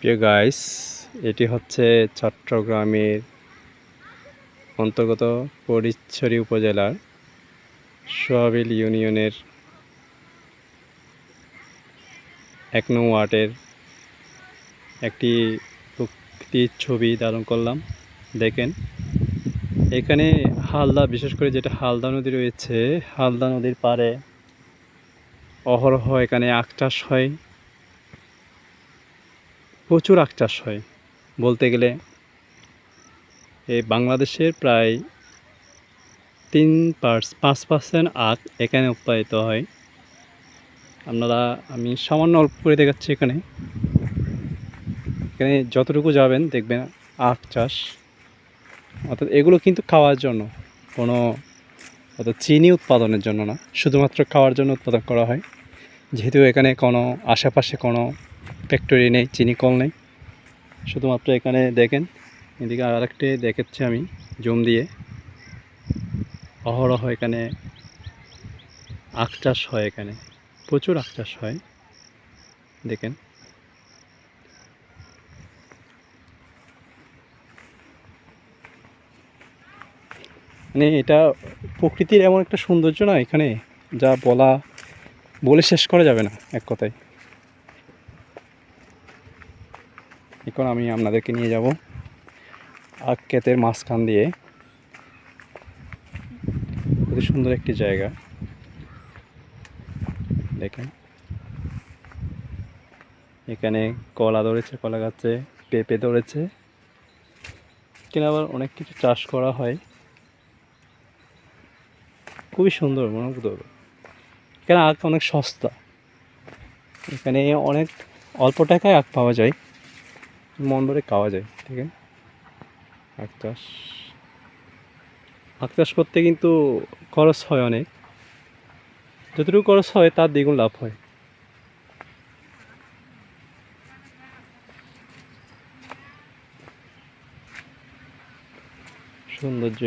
প্রিয় গাইস, এটি হচ্ছে চট্টগ্রামের অন্তর্গত ফটিকছড়ি উপজেলার সোয়াবিল ইউনিয়নের ১ নং ওয়ার্ডের একটি প্রকৃতির ছবি ধারণ করলাম। দেখেন, এখানে হালদা, বিশেষ করে যেটা হালদা নদী রয়েছে, হালদা নদীর পাড়ে অহরহ এখানে আখ চাষ হয়, প্রচুর আখ চাষ হয়। বলতে গেলে এই বাংলাদেশের প্রায় 5% আখ এখানে উৎপাদিত হয়। আমি সামান্য অল্প করে দেখাচ্ছি। এখানে যতটুকু যাবেন দেখবেন আখ চাষ, অর্থাৎ এগুলো কিন্তু খাওয়ার জন্য, কোনো অর্থাৎ চিনি উৎপাদনের জন্য না, শুধুমাত্র খাওয়ার জন্য উৎপাদন করা হয়। যেহেতু এখানে কোনো আশেপাশে কোনো ফ্যাক্টরি নেই, চিনি কল নেই, শুধুমাত্র এখানে দেখেন, এদিকে আরেকটি দেখাচ্ছি আমি জুম দিয়ে। অহরহ এখানে আখ চাষ হয়, এখানে প্রচুর আখ চাষ হয়। দেখেন, মানে এটা প্রকৃতির এমন একটা সৌন্দর্য না এখানে, যা বলে শেষ করা যাবে না এক কথায়। এখন আমি আপনাদেরকে নিয়ে যাব আখ ক্ষেতের মাঝখান দিয়ে। খুব সুন্দর একটি জায়গা। দেখেন, এখানে কলা ধরেছে, কলা গাছে পেঁপে ধরেছে, এখানে আবার অনেক কিছু চাষ করা হয়। খুবই সুন্দর, মনোমুগ্ধকর। এখানে আখ অনেক সস্তা, এখানে অনেক অল্প টাকায় আখ পাওয়া যায়, মন ভরে খাওয়া যায়। ঠিক আছে, আখ চাষ করতে কিন্তু খরচ হয় অনেক, যতটুকু খরচ হয় তার দ্বিগুণ লাভ হয়। সৌন্দর্য